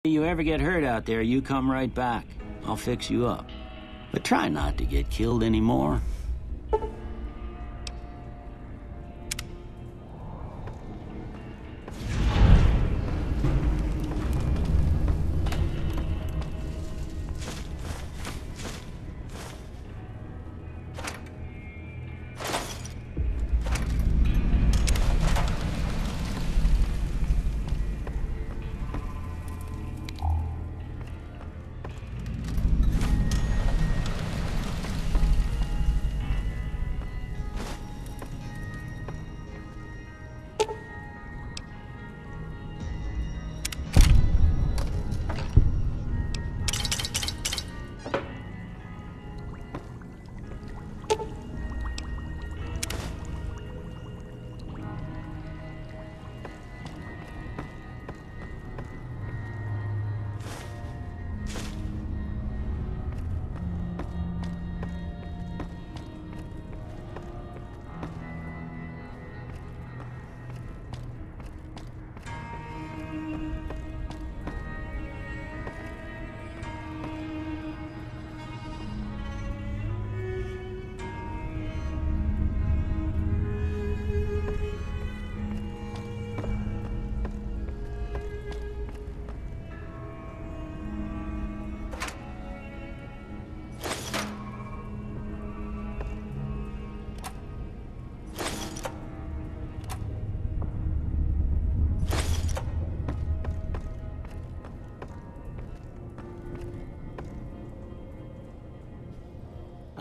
If you ever get hurt out there, you come right back. I'll fix you up. But try not to get killed anymore.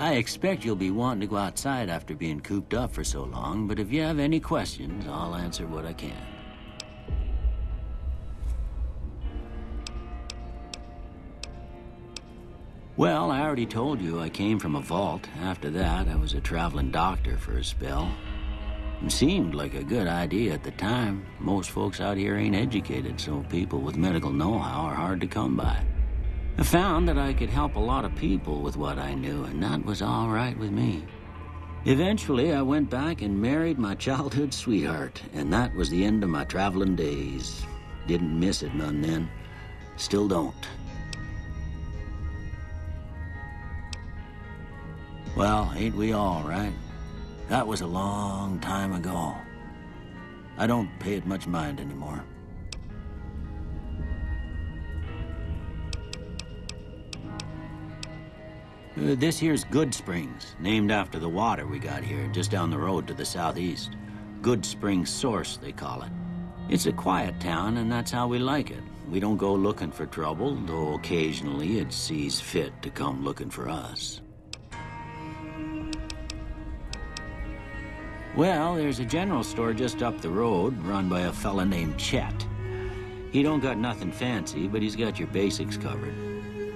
I expect you'll be wanting to go outside after being cooped up for so long, but if you have any questions, I'll answer what I can. Well, I already told you I came from a vault. After that, I was a traveling doctor for a spell. It seemed like a good idea at the time. Most folks out here ain't educated, so people with medical know-how are hard to come by. I found that I could help a lot of people with what I knew, and that was all right with me. Eventually, I went back and married my childhood sweetheart, and that was the end of my traveling days. Didn't miss it none then. Still don't. Well, ain't we all, right? That was a long time ago. I don't pay it much mind anymore. This here's Goodsprings, named after the water we got here, just down the road to the southeast. Goodsprings Source, they call it. It's a quiet town, and that's how we like it. We don't go looking for trouble, though occasionally it sees fit to come looking for us. Well, there's a general store just up the road, run by a fella named Chet. He don't got nothing fancy, but he's got your basics covered.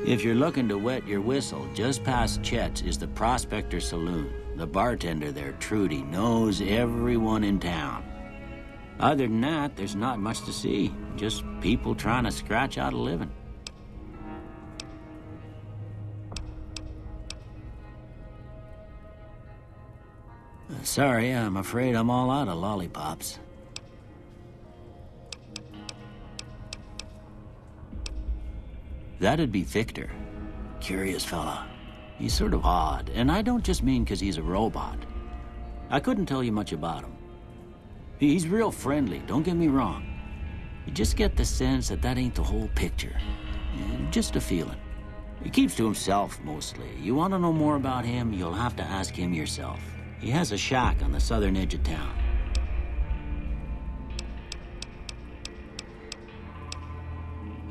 If you're looking to wet your whistle, just past Chet's is the Prospector Saloon. The bartender there, Trudy, knows everyone in town. Other than that, there's not much to see. Just people trying to scratch out a living. Sorry, I'm afraid I'm all out of lollipops. That'd be Victor. Curious fella. He's sort of odd, and I don't just mean 'cause he's a robot. I couldn't tell you much about him. He's real friendly, don't get me wrong. You just get the sense that that ain't the whole picture. Just a feeling. He keeps to himself, mostly. You want to know more about him, you'll have to ask him yourself. He has a shack on the southern edge of town.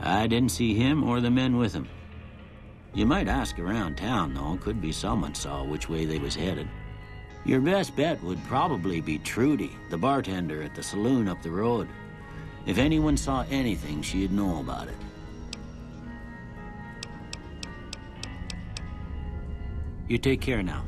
I didn't see him or the men with him. You might ask around town, though. Could be someone saw which way they was headed. Your best bet would probably be Trudy, the bartender at the saloon up the road. If anyone saw anything, she'd know about it. You take care now.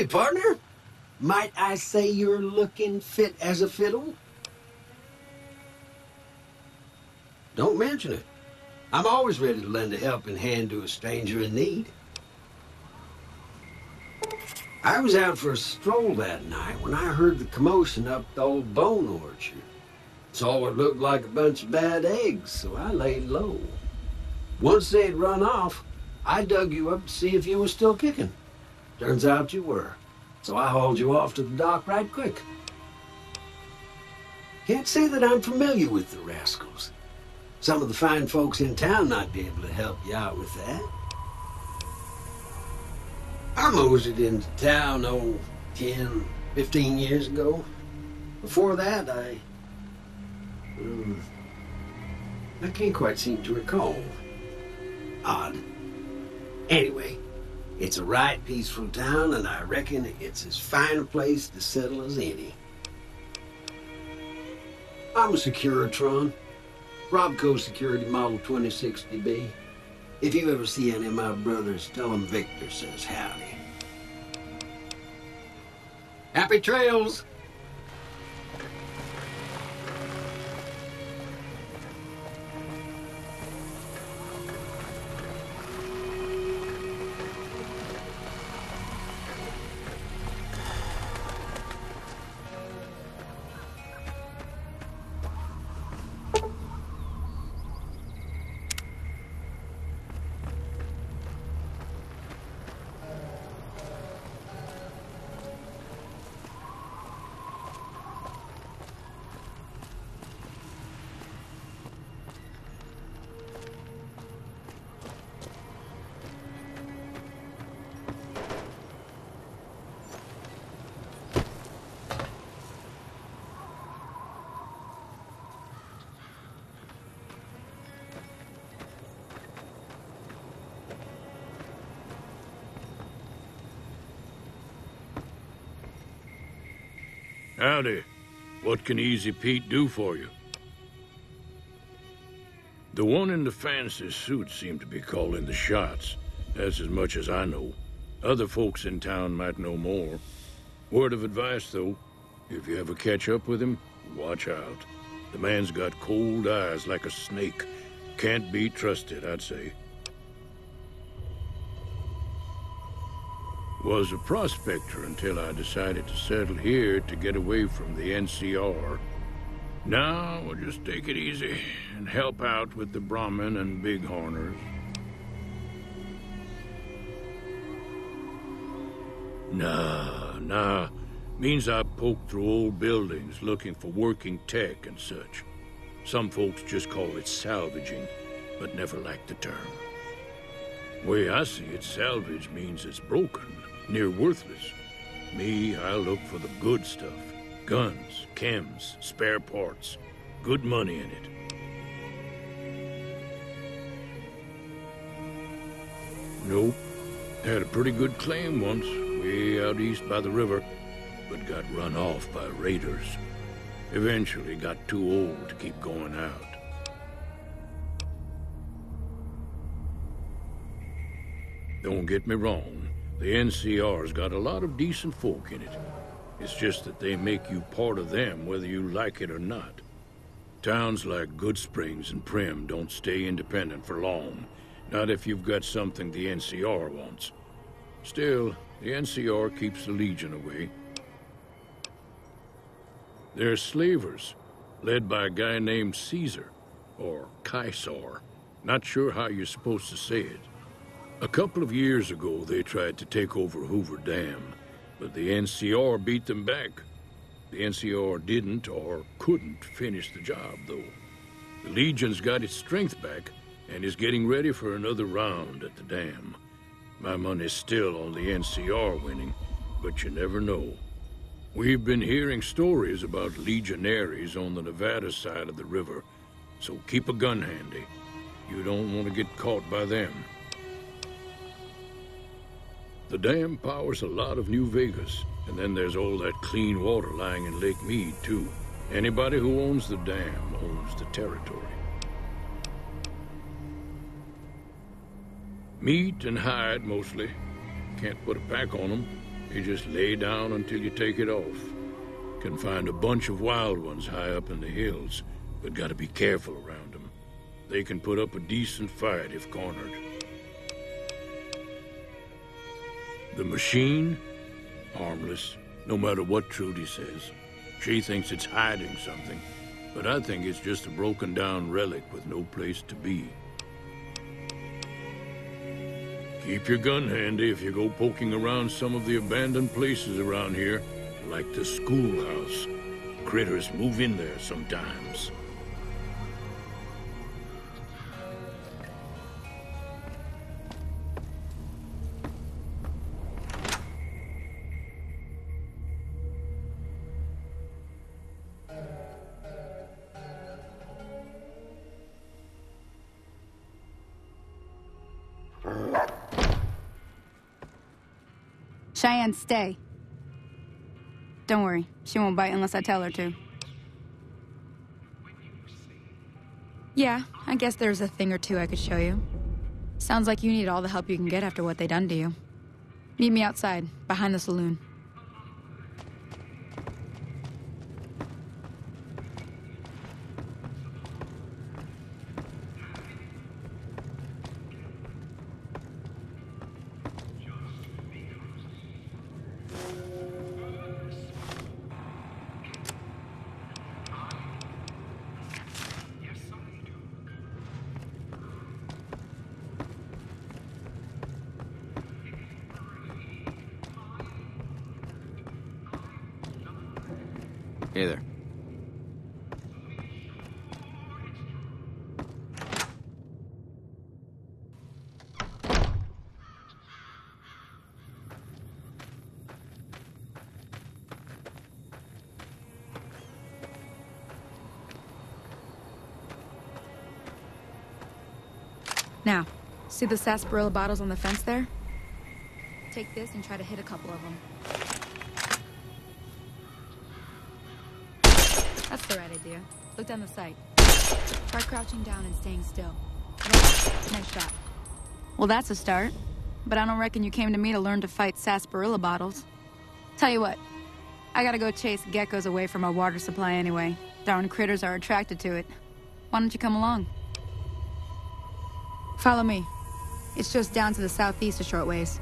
Howdy, partner. Might I say you're looking fit as a fiddle? Don't mention it. I'm always ready to lend a helping hand to a stranger in need. I was out for a stroll that night when I heard the commotion up the old bone orchard. Saw what looked like a bunch of bad eggs, so I laid low. Once they'd run off, I dug you up to see if you were still kicking. Turns out you were, so I hauled you off to the dock right quick. Can't say that I'm familiar with the rascals. Some of the fine folks in town might be able to help you out with that. I moseyed into town, 10, 15 years ago. Before that, I can't quite seem to recall. Odd. Anyway, it's a right peaceful town, and I reckon it's as fine a place to settle as any. I'm a Securitron. Robco Security Model 2060B. If you ever see any of my brothers, tell them Victor says howdy. Happy trails! Howdy. What can Easy Pete do for you? The one in the fancy suit seemed to be calling the shots. That's as much as I know. Other folks in town might know more. Word of advice, though. If you ever catch up with him, watch out. The man's got cold eyes like a snake. Can't be trusted, I'd say. Was a prospector until I decided to settle here to get away from the NCR. Now, we'll just take it easy and help out with the Brahmin and Bighorners. Nah. Means I poke through old buildings looking for working tech and such. Some folks just call it salvaging, but never liked the term. Way I see it, salvage means it's broken, near worthless. Me, I look for the good stuff. Guns, chems, spare parts. Good money in it. Nope. Had a pretty good claim once, way out east by the river, but got run off by raiders. Eventually got too old to keep going out. Don't get me wrong, the NCR's got a lot of decent folk in it. It's just that they make you part of them whether you like it or not. Towns like Goodsprings and Prim don't stay independent for long, not if you've got something the NCR wants. Still, the NCR keeps the Legion away. They're slavers, led by a guy named Caesar, or Caesar. Not sure how you're supposed to say it. A couple of years ago, they tried to take over Hoover Dam, but the NCR beat them back. The NCR didn't or couldn't finish the job, though. The Legion's got its strength back and is getting ready for another round at the dam. My money's still on the NCR winning, but you never know. We've been hearing stories about legionaries on the Nevada side of the river, so keep a gun handy. You don't want to get caught by them. The dam powers a lot of New Vegas, and then there's all that clean water lying in Lake Mead, too. Anybody who owns the dam owns the territory. Meat and hide, mostly. Can't put a pack on them. You just lay down until you take it off. Can find a bunch of wild ones high up in the hills, but gotta be careful around them. They can put up a decent fight if cornered. The machine? Harmless, no matter what Trudy says. She thinks it's hiding something, but I think it's just a broken down relic with no place to be. Keep your gun handy if you go poking around some of the abandoned places around here, like the schoolhouse. Critters move in there sometimes. Cheyenne, stay. Don't worry, she won't bite unless I tell her to. Yeah, I guess there's a thing or two I could show you. Sounds like you need all the help you can get after what they done to you. Meet me outside, behind the saloon. Hey there. Now, see the sarsaparilla bottles on the fence there? Take this and try to hit a couple of them. That's the right idea. Look down the sight. Try crouching down and staying still. Nice shot. Well, that's a start. But I don't reckon you came to me to learn to fight sarsaparilla bottles. Tell you what, I gotta go chase geckos away from our water supply anyway. Darn critters are attracted to it. Why don't you come along? Follow me. It's just down to the southeast a short ways.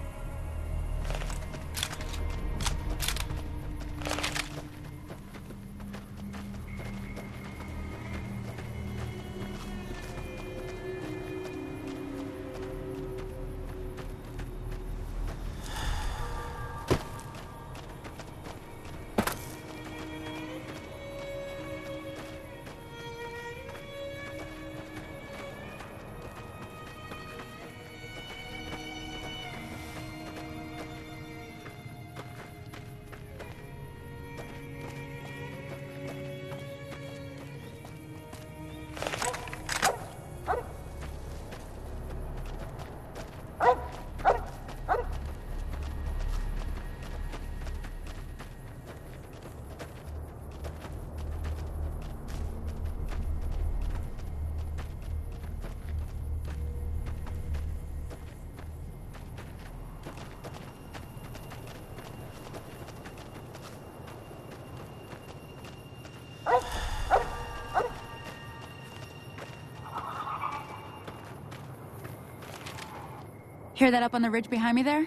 Hear that up on the ridge behind me there?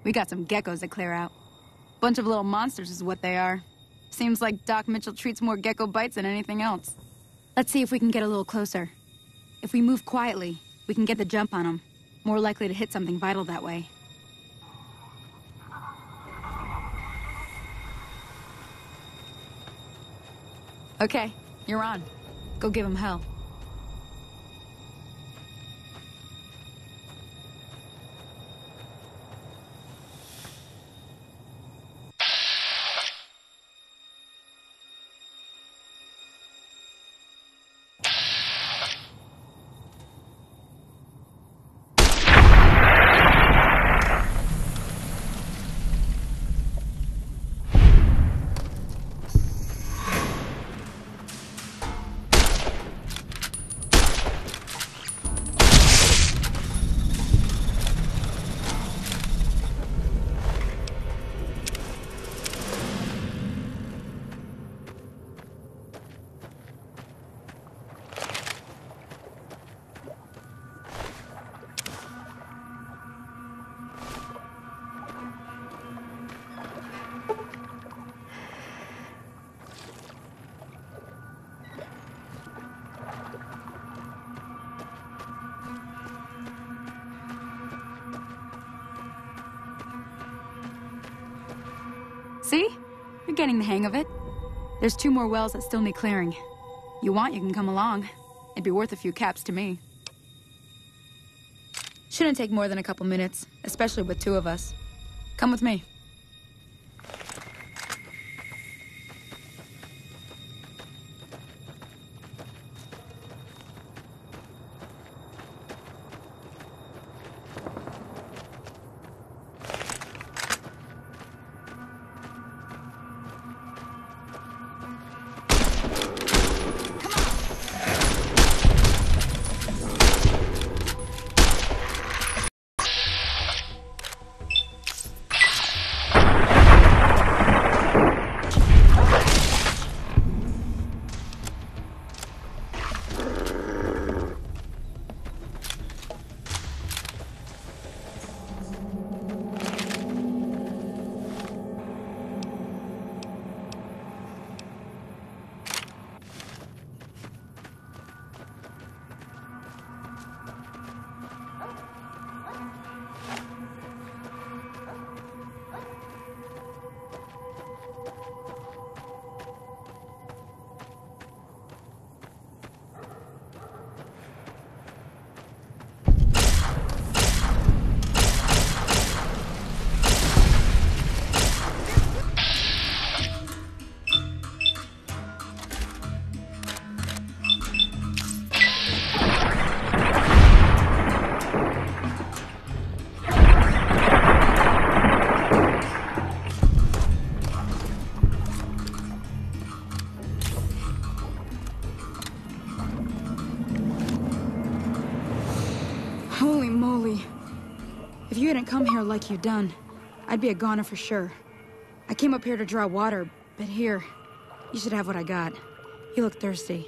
We got some geckos to clear out. Bunch of little monsters is what they are. Seems like Doc Mitchell treats more gecko bites than anything else. Let's see if we can get a little closer. If we move quietly, we can get the jump on them. More likely to hit something vital that way. Okay, you're on. Go give them hell. See? You're getting the hang of it. There's 2 more wells that still need clearing. You want, you can come along. It'd be worth a few caps to me. Shouldn't take more than a couple minutes, especially with 2 of us. Come with me. Holy moly. If you hadn't come here like you done, I'd be a goner for sure. I came up here to draw water, but here, you should have what I got. You look thirsty.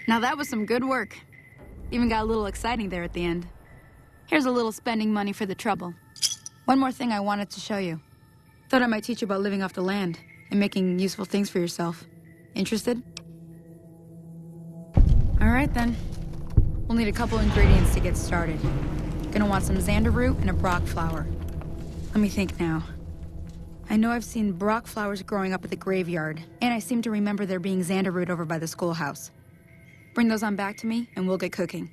Now that was some good work. Even got a little exciting there at the end. Here's a little spending money for the trouble. One more thing I wanted to show you. Thought I might teach you about living off the land and making useful things for yourself. Interested? All right then. We'll need a couple ingredients to get started. Gonna want some xander root and a brock flower. Let me think now. I know I've seen brock flowers growing up at the graveyard, and I seem to remember there being xander root over by the schoolhouse. Bring those on back to me, and we'll get cooking.